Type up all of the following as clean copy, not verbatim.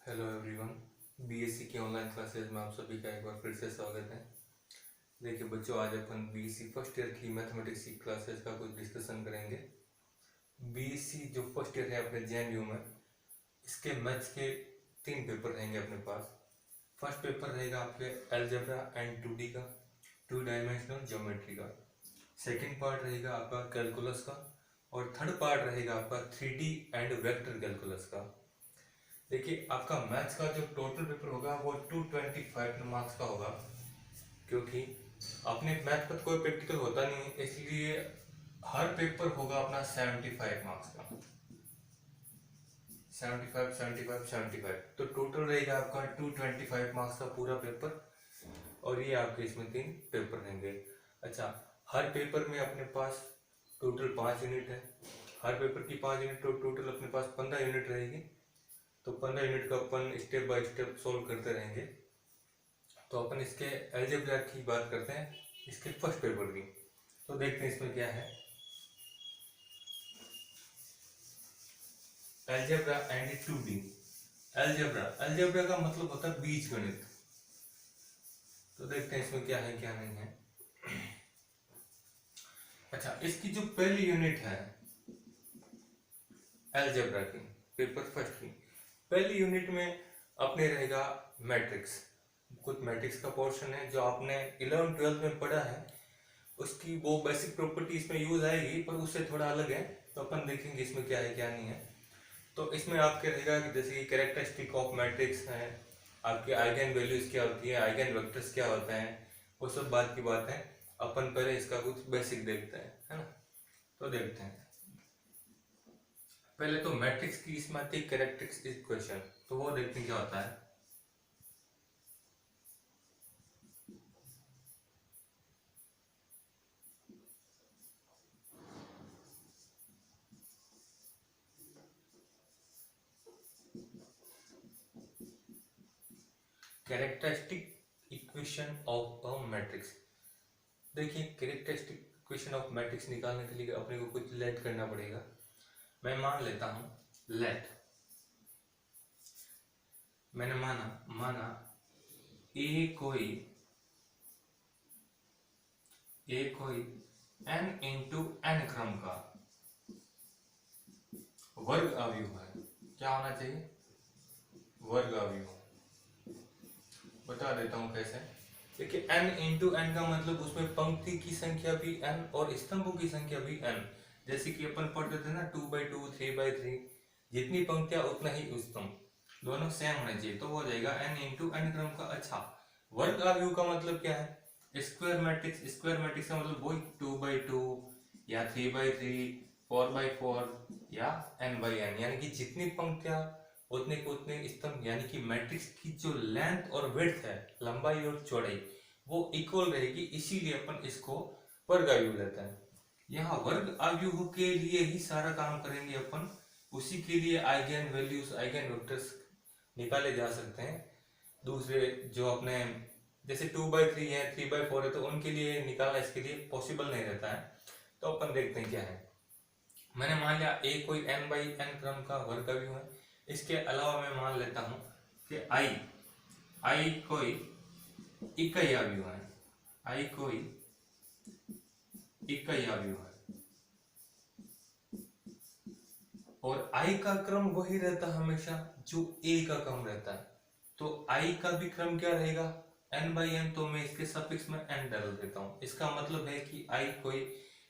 Hello everyone. BSc की online classes में आप सभी का एक बार फिर से स्वागत है। देखिए बच्चों, आज अपन बीएससी फर्स्ट ईयर की मैथमेटिक्स की क्लासेस का कुछ डिस्कशन करेंगे। बीएससी जो फर्स्ट ईयर है अपने जेएनयू में, इसके मैथ्स के 3 पेपर रहेंगे अपने पास। फर्स्ट पेपर रहेगा आपके अलजेब्रा एंड 2D का, 2 डायमेंशनल ज्योमेट्री का। सेकेंड पार्ट रहेगा आपका कैलकुलस का, और थर्ड पार्ट रहेगा आपका 3D एंड वेक्टर कैलकुलस का। देखिए आपका मैथ्स का जो टोटल पेपर होगा वो 225 मार्क्स का होगा, क्योंकि अपने मैथ पर कोई प्रैक्टिकल होता नहीं है, इसलिए हर पेपर होगा अपना 75 मार्क्स का। 75 75 75, तो टोटल रहेगा आपका 225 मार्क्स का पूरा पेपर। और ये आपके इसमें 3 पेपर रहेंगे। अच्छा, हर पेपर में अपने पास टोटल 5 यूनिट है। हर पेपर की 5 यूनिट, तो टोटल अपने पास 15 यूनिट रहेगी। तो 15 यूनिट का अपन स्टेप बाय स्टेप सोल्व करते रहेंगे। तो अपन इसके अलजेब्रा की बात करते हैं, इसके फर्स्ट पेपर की। तो देखते हैं इसमें क्या है। Algebra and 2D। अलजेब्रा का मतलब होता है बीज गणित। तो देखते हैं इसमें क्या है क्या नहीं है। अच्छा, इसकी जो पहली यूनिट है अलजेब्रा की, पेपर फर्स्ट की पहली यूनिट में अपने रहेगा मैट्रिक्स। कुछ मैट्रिक्स का पोर्शन है जो आपने 11 12 में पढ़ा है, उसकी वो बेसिक प्रॉपर्टी इसमें यूज आएगी, पर उससे थोड़ा अलग है। तो अपन देखेंगे इसमें क्या है क्या नहीं है। तो इसमें आपके रहेगा कि जैसे कि कैरेक्टरिस्टिक ऑफ मैट्रिक्स है, आपकी आइगन वैल्यूज क्या होती है, आइगन वेक्टर्स क्या होते हैं, वो सब बात की बात है। अपन पहले इसका कुछ बेसिक देखते हैं, है ना। तो देखते हैं पहले तो मैट्रिक्स की इसमें आती है कैरेक्टरिस्टिक इक्वेशन। तो वो देखते हैं क्या होता है। Characteristic equation of a matrix. देखिए, कैरेक्टरिस्टिक इक्वेशन ऑफ मैट्रिक्स निकालने के लिए अपने को कुछ लेट करना पड़ेगा। मैं मान लेता हूं लेट। मैंने माना ए कोई n इंटू n क्रम का वर्ग अवयव है। क्या होना चाहिए? वर्ग अवयव। बता देता हूं कैसे। देखिए, n इंटू n का मतलब उसमें पंक्ति की संख्या भी n और स्तंभों की संख्या भी n। जैसे कि अपन पढ़ते थे ना 2/2 3/3, जितनी पंक्तियां उतना ही स्तंभ, दोनों सेम होने चाहिए। तो वो हो जाएगा n इंटू n क्रम का। अच्छा, वर्ग अवयव का मतलब क्या है? स्क्वायर मैट्रिक्स का मतलब वही 2/2 या 3/3, 4/4 या n/n, यानी कि जितनी पंक्तियां उतने को उतने स्तंभ, यानी कि मैट्रिक्स की जो लेंथ और विड्थ है, लंबाई और चौड़ाई, वो इक्वल रहेगी। इसीलिए अपन इसको वर्ग आयु लेते हैं। यहाँ वर्ग आयु के लिए ही सारा काम करेंगे अपन। उसी के लिए आइगन वैल्यूज, आइगन वेक्टर्स निकाले जा सकते हैं। दूसरे जो अपने जैसे 2/3 है, 3/4 है, तो उनके लिए निकालना इसके लिए पॉसिबल नहीं रहता है। तो अपन देखते हैं क्या है। मैंने मान लिया ए कोई n/n क्रम का वर्ग अवयव है। इसके अलावा मैं मान लेता हूं कि आई कोई इकाई अवयव है। आई कोई इकाई अवयव है, और आई का क्रम वही रहता है हमेशा जो ए का क्रम रहता है। तो आई का भी क्रम क्या रहेगा? n/n। तो मैं इसके सफिक्स में n डाल देता हूं। इसका मतलब है कि आई कोई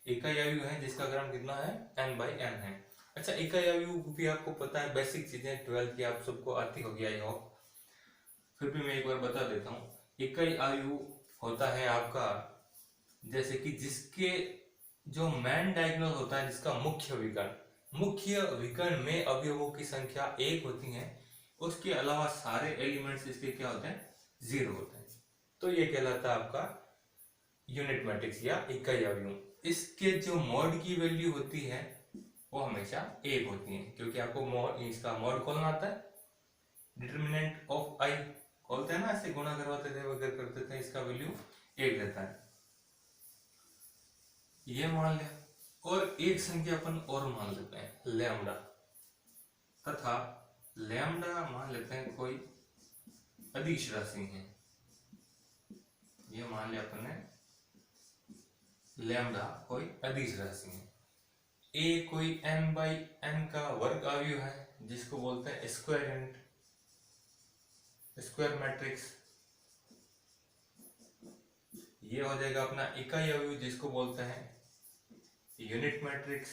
इकाई अवयव है जिसका क्रम कितना है? n/n है। अच्छा, इकाई अवयव भी आपको पता है, बेसिक चीजें 12th की आप सबको आती होगी आई होप। फिर भी मैं एक बार बता देता हूँ। इकाई अवयव होता है आपका, जैसे कि जिसके जो मेन डायगोनल होता है, जिसका मुख्य विकर्ण में अवयवों की संख्या 1 होती है, उसके अलावा सारे एलिमेंट्स इसके क्या होते हैं? 0 होते हैं। तो ये कहलाता है आपका यूनिट मैट्रिक्स या इकाई अवयव। इसके जो मॉड की वैल्यू होती है वो हमेशा 1 होती है, क्योंकि आपको मॉड, इसका मॉड खोलना आता है। डिटर्मिनेंट ऑफ आई खोलते हैं ना, ऐसे गुणा करवाते थे वगैरह करते थे, इसका वैल्यू 1 रहता है। ये मान लिया, और एक संख्या अपन और मान लेते हैं लैम्डा, तथा लैम्डा मान लेते हैं कोई अदिश राशि है, ये मान लिया अपन ने लैम्डा कोई अदिश राशि है। ए कोई n बाई n का वर्ग अवयव है जिसको बोलते हैं स्क्वायर मैट्रिक्स। ये हो जाएगा अपना इकाई अवयव जिसको बोलते हैं यूनिट मैट्रिक्स।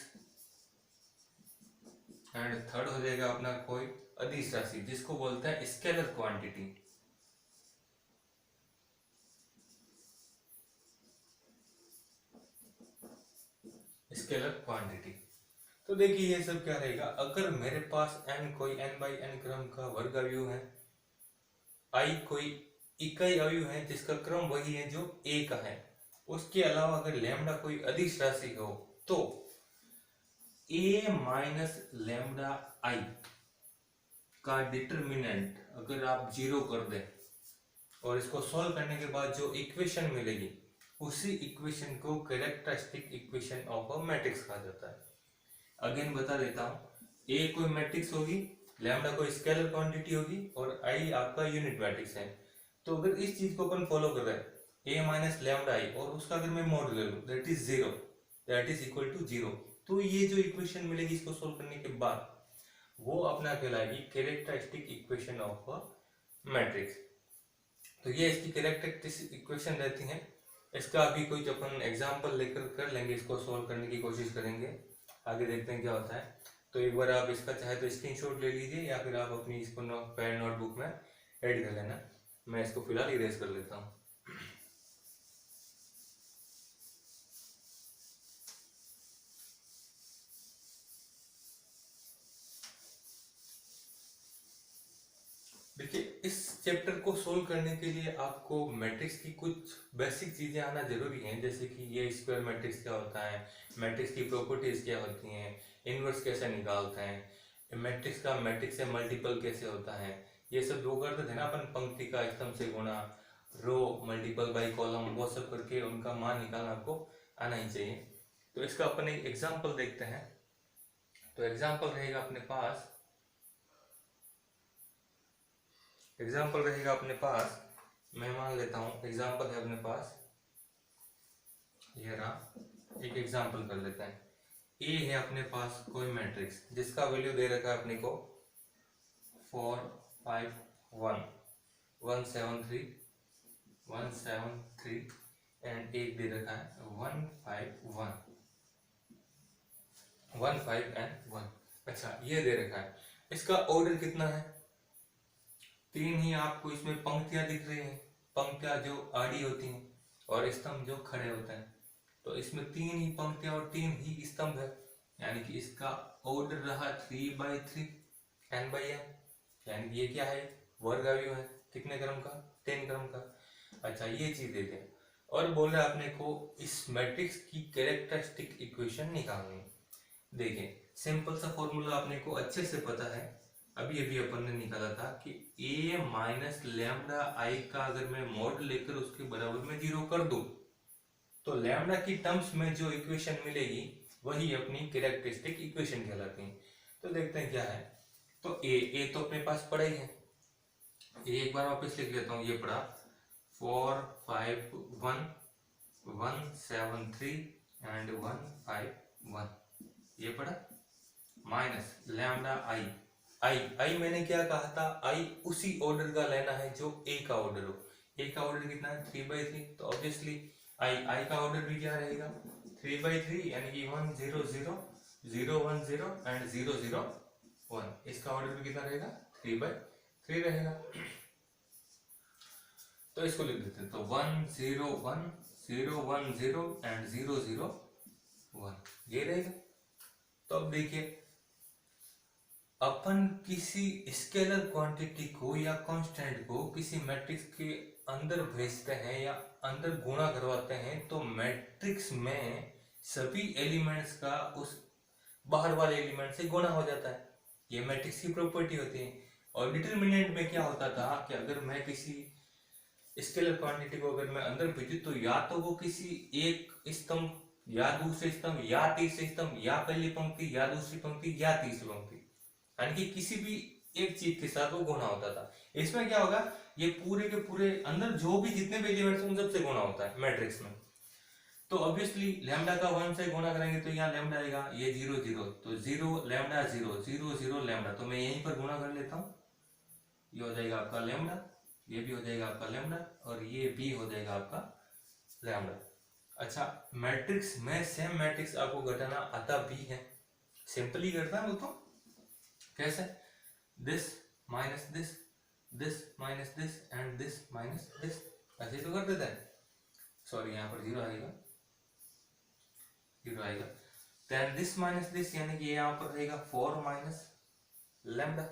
एंड थर्ड हो जाएगा अपना कोई अदिश राशि जिसको बोलते हैं स्केलर क्वांटिटी। Scalar quantity. तो देखिए ये सब क्या रहेगा, अगर मेरे पास n कोई n बाई n क्रम का वर्ग अवयव है, i कोई इकाई अवयव है जिसका क्रम वही है जो a का है, उसके अलावा अगर लैम्डा कोई अदिश राशि हो तो a माइनस लैम्डा i का डिटरमिनेंट अगर आप जीरो कर दें और इसको सॉल्व करने के बाद जो इक्वेशन मिलेगी उसी इक्वेशन को characteristic equation of a matrix कहा जाता है। अगेन बता देता हूं, a कोई मैट्रिक्स होगी, लैम्डा कोई स्केलर क्वांटिटी होगी और i आपका यूनिट मैट्रिक्स है। तो अगर इस चीज को अपन फॉलो कर रहे हैं a माइनस लैम्डा i और उसका अगर मैं मॉड ले लूं that is zero, that is equal to zero, तो ये जो इक्वेशन मिलेगी इसको सोल्व करने के बाद वो अपना कहलाएगी characteristic equation of a matrix. तो ये इसकी कैरेक्टरिस्टिक इक्वेशन रहती है। इसका अभी कोई अपन एग्जांपल लेकर कर लेंगे, इसको सोल्व करने की कोशिश करेंगे, आगे देखते हैं क्या होता है। तो एक बार आप इसका चाहे तो स्क्रीनशॉट ले लीजिए या फिर आप अपनी इसको पेन नोटबुक में ऐड कर लेना। मैं इसको फिलहाल इरेज कर लेता हूँ। देखिए इस चैप्टर को सोल्व करने के लिए आपको मैट्रिक्स की कुछ बेसिक चीजें आना जरूरी है, जैसे कि ये स्क्वायर मैट्रिक्स क्या होता है, मैट्रिक्स की प्रॉपर्टीज क्या होती हैं, इनवर्स कैसे निकालते हैं, मैट्रिक्स का मैट्रिक्स से मल्टीपल कैसे होता है, ये सब जो करते थे ना अपन पंक्ति का स्तंभ से गुणा, रो मल्टीपल बाई कॉलम, वो सब करके उनका मान निकालना आपको आना ही चाहिए। तो इसका अपन एक एग्जाम्पल देखते हैं। तो एग्जाम्पल रहेगा अपने पास, मैं मान लेता हूं एग्जाम्पल है अपने पास, ये रहा, एक एग्जाम्पल कर लेते हैं। ए है अपने पास कोई मैट्रिक्स जिसका वैल्यू दे रखा है अपने को 4 5 1 1 7 3 एंड एक दे रखा है 1 5 एंड 1। अच्छा ये दे रखा है, इसका ऑर्डर कितना है, तीन ही आपको इसमें पंक्तियां दिख रही हैं, पंक्तियां जो आड़ी होती हैं और स्तंभ जो खड़े होते हैं। तो इसमें तीन ही पंक्तियां और तीन ही स्तंभ है, यानी कि इसका ऑर्डर रहा 3/3 n/n, यानी कि ये क्या है, वर्ग अवयव है, कितने क्रम का, 10 क्रम का। अच्छा ये चीज देते हैं और बोल रहे अपने को इस मैट्रिक्स की कैरेक्टरिस्टिक इक्वेशन निकालनी। देखिए सिंपल सा फॉर्मूला अपने को अच्छे से पता है, अभी अपन ने निकाला था कि a माइनस लैम्डा i का अगर मैं मॉड लेकर उसके बराबर में जीरो कर दूं तो लैम्डा की टर्म्स में जो इक्वेशन मिलेगी वही अपनी कैरेक्टरिस्टिक इक्वेशन कहलाती है। तो देखते हैं क्या है। तो a तो अपने पास पड़ा ही है, एक बार वापस लिख लेता हूँ, ये पड़ा 4 5 1 1 7 3 एंड 1 5 1, ये पड़ा माइनस लैम्डा आई मैंने क्या कहा था, आई उसी ऑर्डर का लेना है जो ए का ऑर्डर हो। ए का ऑर्डर कितना है 3/3, तो ऑब्वियसली आई का ऑर्डर भी क्या रहेगा 3/3, यानी कि 1 0 0 0 1 0 एंड 0 0 1। इसका ऑर्डर भी कितना रहेगा 3/3 रहेगा। तो इसको लिख देते हैं, तो 1 0 1 0 1 0 एंड 0 0 1 ये रहेगा। तो अब देखिए अपन किसी स्केलर क्वांटिटी को या कांस्टेंट को किसी मैट्रिक्स के अंदर भेजते हैं या अंदर गुणा करवाते हैं तो मैट्रिक्स में सभी एलिमेंट्स का उस बाहर वाले एलिमेंट से गुणा हो जाता है, ये मैट्रिक्स की प्रॉपर्टी होती है। और डिटरमिनेंट में क्या होता था कि अगर मैं किसी स्केलर क्वांटिटी को अगर मैं अंदर भेजूं तो या तो वो किसी एक स्तंभ या दूसरे स्तंभ या तीसरे स्तंभ या पहली पंक्ति या दूसरी पंक्ति या तीसरी पंक्ति, यानी कि किसी भी एक चीज के साथ वो गुणा होता था। इसमें क्या होगा, ये पूरे के पूरे अंदर जो भी जितने भी एलिमेंट्स उन सबसे गुणा होता है मैट्रिक्स में। तो ऑब्वियसली लैम्डा का 1 से गुणा करेंगे तो यहाँ लैम्डा आएगा, ये 0 0, तो 0 लैम्डा 0 0 0 लैम्डा, तो मैं यहीं पर गुणा कर लेता हूँ। ये हो जाएगा आपका लैम्डा, ये भी हो जाएगा आपका लैम्डा, और ये भी हो जाएगा आपका लैम्डा। अच्छा, मैट्रिक्स में सेम मैट्रिक्स आपको घटाना आता भी है, सिंपली करता है वो तो। कैसे? This minus this minus this and this minus this, ऐसे तो कर देता है। सॉरी, यहाँ पर 0 आएगा, 0 आएगा। देन दिस माइनस दिस, यानी कि यहाँ पर रहेगा 4 माइनस लैम्डा,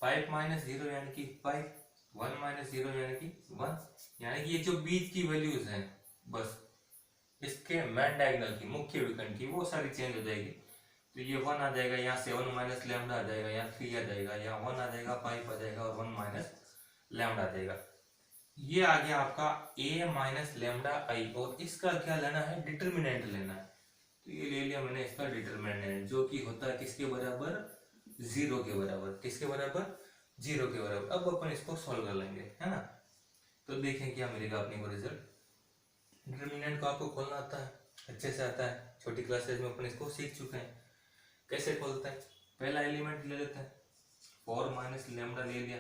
5 माइनस 0 यानी कि 5, 1 माइनस 0 यानी कि 1, यानी कि ये जो बीच की वैल्यूज हैं बस इसके मैन डायगोनल की, मुख्य विकर्ण की, वो सारी चेंज हो जाएगी। तो ये 1 आ जाएगा, यहाँ 7 माइनस लैम्डा आ जाएगा, यहाँ 3 आ जाएगा, यहाँ 1 आ जाएगा, 5 आ जाएगा और 1 माइनस लैम्डा आ जाएगा। ये आ गया आपका a माइनस लैम्डा आई, और इसका क्या लेना है, डिटर्मिनेंट लेना है। तो ये ले लिया मैंने इसका डिटर्मिनेंट, जो कि होता है किसके बराबर, 0 के बराबर। किसके बराबर? 0 के बराबर। अब अपन इसको सॉल्व कर लेंगे, है ना। तो देखें क्या मिलेगा अपने को रिजल्ट। डिटर्मिनेंट को आपको खोलना आता है, अच्छे से आता है, छोटी क्लासेज में अपन इसको सीख चुके हैं कैसे खोलते हैं। पहला एलिमेंट ले लेते हैं, 4 माइनस लैम्डा ले लिया,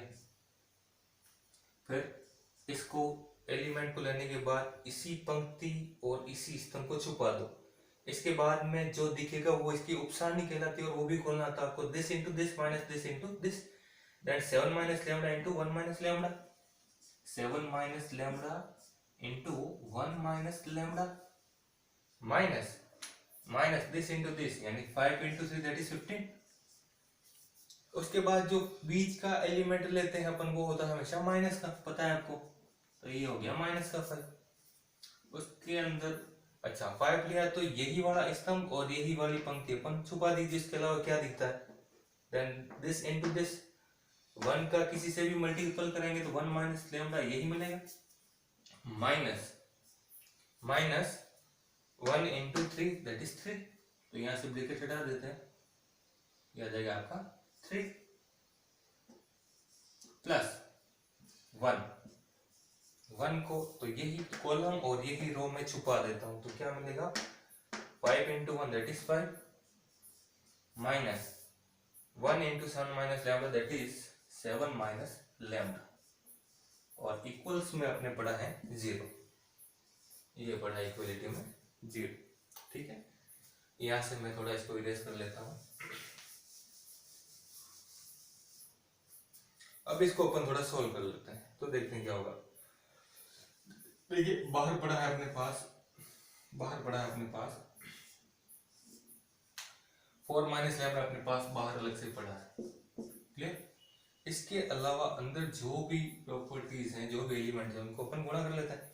फिर इसको एलिमेंट को लेने के बाद इसी पंक्ति और इसी स्तंभ को छुपा दो। इसके बाद में जो दिखेगा वो इसकी उपसारणी कहलाती है, और वो भी खोलना था आपको, this into this minus this into this, that 7 minus lambda into 1 minus lambda, 7 minus lambda into 1 minus lambda, minus minus this into this, यानी 5 इंटू 3 दैट इज 15। उसके बाद जो बीच का एलिमेंट लेते हैं अपन, वो होता है हमेशा माइनस का, पता है आपको। तो ये हो गया माइनस का 5। उसके अंदर अच्छा 5 लिया, तो यही वाला स्तंभ और यही वाली पंक्ति अपन छुपा दी, जिसके अलावा क्या दिखता है, देन दिस इनटू दिस, 1 का किसी से भी मल्टीपल करेंगे तो 1 माइनस लैम्डा यही मिलेगा, minus minus 1 into 3 that is 3। तो यहां से ब्रैकेट हटा देते हैं, यह आ जाएगा आपका 3 प्लस 1 को तो यही कॉलम और यही रो में छुपा देता हूं, तो क्या मिलेगा, 5 into 1 that is 5, minus 1 into 7 minus lambda that is 7 minus lambda, और इक्वल्स में अपने पढ़ा है 0, ये पढ़ा इक्वलिटी में 0। ठीक है, यहां से मैं थोड़ा इसको इरेज कर लेता हूं। अब इसको अपन थोड़ा सोल्व कर लेते हैं, तो देखते हैं क्या होगा। देखिए बाहर पड़ा है अपने पास, बाहर पड़ा है अपने पास 4 माइनस लैम्डा अपने पास बाहर अलग से पड़ा है, क्लियर। इसके अलावा अंदर जो भी प्रॉपर्टीज हैं, जो भी एलिमेंट है, उनको अपन गुणा कर लेते हैं।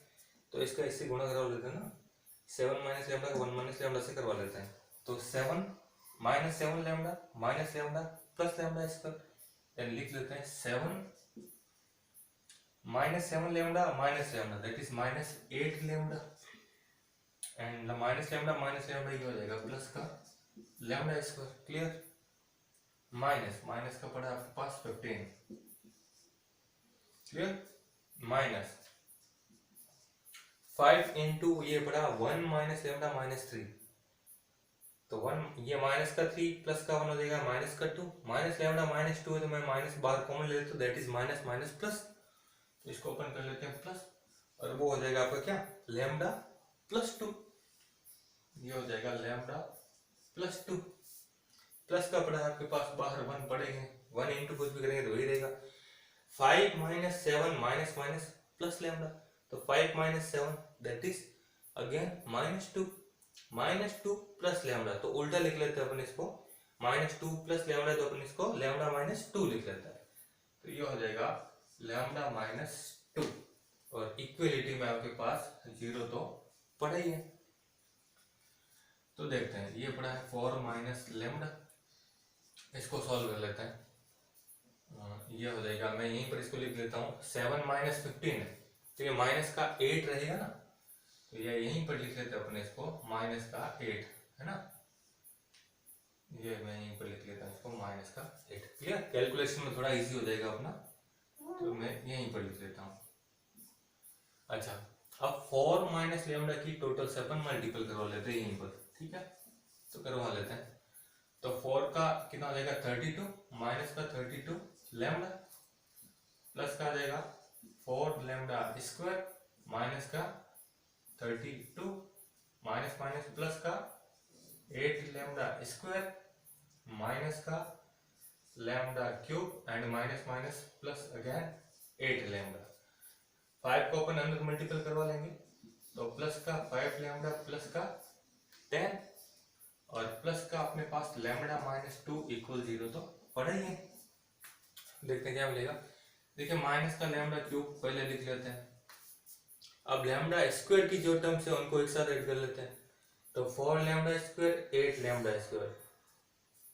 तो इसका इससे गुणा करवा लेते हैं ना, 7 माइनस लैम्डा 1 माइनस लैम्डा से करवा लेते हैं। तो 7 minus 7 lambda minus lambda plus lambda square, then लिख लेते हैं 7 minus 7 lambda minus lambda that is minus 8 lambda, and minus lambda ये हो जाएगा प्लस का lambda square, clear. Minus minus का पड़ा आपके पास 15, क्लियर, माइनस 5 इंटू ये पड़ा 1 माइनस लैम्डा माइनस 3, तो 1 ये माइनस का 3 प्लस का 1 हो जाएगा माइनस का 2, माइनस लैम्डा माइनस 2 है, तो मैं माइनस बाहर कॉमन ले लेता हूं, that is minus minus plus, तो इसको ओपन कर लेते हैं प्लस, और वो हो जाएगा आपका क्या, लैम्डा प्लस 2, ये हो जाएगा लैम्डा प्लस 2, प्लस का पड़ा आपके पास बाहर 1 पड़ेंगे, 1 इंटू कुछ भी करेंगे तो वही रहेगा, 5 minus 7 minus minus plus lambda, तो 5 minus 7 that is again minus 2 plus lambda, तो उल्टा लिख लेते हैं अपन इसको, माइनस 2 प्लस लैम्डा, तो अपन इसको लैम्डा माइनस 2 लिख लेते हैं, तो ये हो जाएगा लैम्डा माइनस 2, और इक्वलिटी में आपके पास 0 तो पड़ा ही है। तो देखते हैं, ये पड़ा है 4 माइनस लैम्डा, इसको सॉल्व कर लेते हैं। ये हो जाएगा, मैं यहीं पर इसको लिख लेता हूँ, 7 माइनस 15 है, तो ये माइनस का 8 रहेगा ना, तो ये यहीं पर लिख लेते हैं अपने इसको, माइनस का 8 है ना, ये मैं यहीं पर लिख लेता हूँ इसको -8। क्लियर? कैलकुलेशन में थोड़ा इजी हो जाएगा अपना, तो मैं यहीं पर लिख लेता हूँ। अच्छा, अब 4 माइनस लेमडा की टोटल से अपन मल्टीपल करवा लेते हैं यहीं पर, ठीक है? तो करवा लेते हैं। तो 4 का कितना हो जाएगा 32, माइनस का 32 लेमडा, प्लस का आ जाएगा 4 लेमडा स्क्वायर, माइनस का 32, माइनस माइनस प्लस का 8 लेमडा स्क्वायर, माइनस का lambda cube and minus minus plus again 8 lambda. 5 को अपन अंदर मल्टीपल करवा लेंगे, तो प्लस का 5 लेमडा प्लस का 10 और प्लस का अपने पास लेमडा -2 इक्वल 0 तो पड़ा ही है। देखते हैं क्या मिलेगा। देखिए माइनस का लेमडा क्यूब पहले लिख लेते हैं, अब लेमडा स्क्वायर की जो टर्म्स है उनको एक साथ ऐड कर लेते हैं। तो 4 lambda square 8 lambda square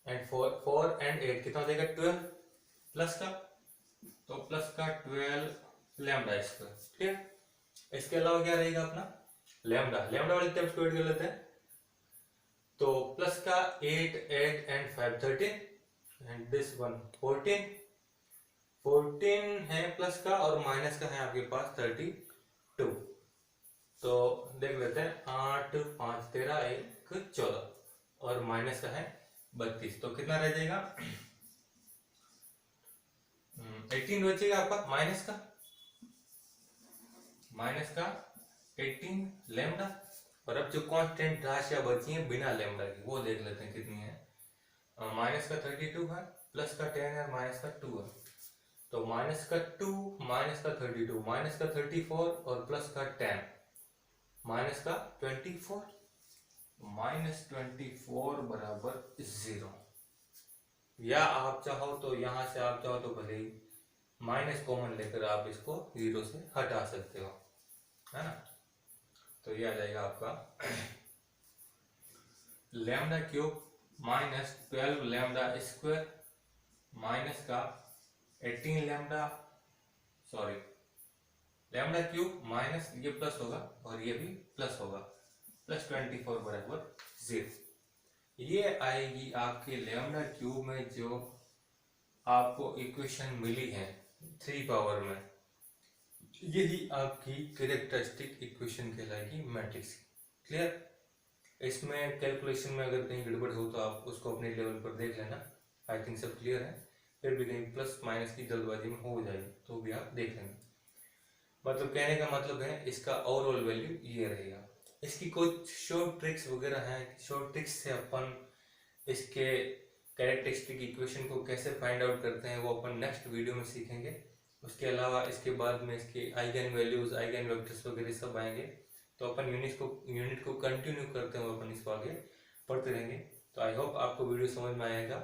and 4 and 8 कितना हो जाएगा 12, प्लस का तो प्लस का 12 लेमडा स्क्वायर, ठीक है? इसके अलावा क्या रहेगा अपना लेमडा वाली टर्म्स को ऐड कर लेते हैं। तो प्लस का 8 एंड 5 13 एंड दिस वन 14 है प्लस का, और माइनस का है आपके पास 32। तो देख लेते हैं 8 5 13 1 14 और माइनस का है 32, तो कितना रह जाएगा 18 बचेगा आपका माइनस का 18 लेमडा। और अब जो कांस्टेंट राशियां बची हैं बिना लेमडा की वो देख लेते हैं कितनी है। माइनस का 32 है, प्लस का 10 है, माइनस का 2 है। तो माइनस का 2 माइनस का 32 माइनस का 34 और प्लस का 10 माइनस का 24, -24 बराबर 0। या आप चाहो तो यहां से आप चाहो तो भले ही माइनस कॉमन लेकर आप इसको 0 से हटा सकते हो, है ना? तो ये आ जाएगा आपका lambda cube -12 lambda square minus का 18 लेमडा क्यूब माइनस ये प्लस होगा और ये भी प्लस होगा, प्लस 24 बराबर 0। ये आएगी आपके लेमडा क्यूब में जो आपको इक्वेशन मिली है 3 पावर में, यही आपकी कैरेक्टरिस्टिक इक्वेशन कहलाएगी मैट्रिक्स। क्लियर? इसमें कैलकुलेशन में अगर कहीं गड़बड़ हो तो आप उसको अपने लेवल पर देख लेना, आई थिंक सब क्लियर है। फिर भी कहीं प्लस माइनस की जल्दबाजी में हो जाएगी तो भी आप देख लेंगे। मतलब कहने का मतलब है इसका ओवरऑल वैल्यू ये रहेगा। इसकी कुछ शॉर्ट ट्रिक्स वगैरह हैं, शॉर्ट ट्रिक्स से अपन इसके कैरेक्टरिस्टिक इक्वेशन को कैसे फाइंड आउट करते हैं वो अपन नेक्स्ट वीडियो में सीखेंगे। उसके अलावा इसके बाद में इसके आइगन वैल्यूज, आइगन वेक्टर्स वगैरह सब आएंगे, तो अपन यूनिट को कंटिन्यू करते हुए अपन इसको आगे पढ़ते रहेंगे। तो आई होप आपको वीडियो समझ में आएगा।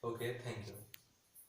Okay, thank you.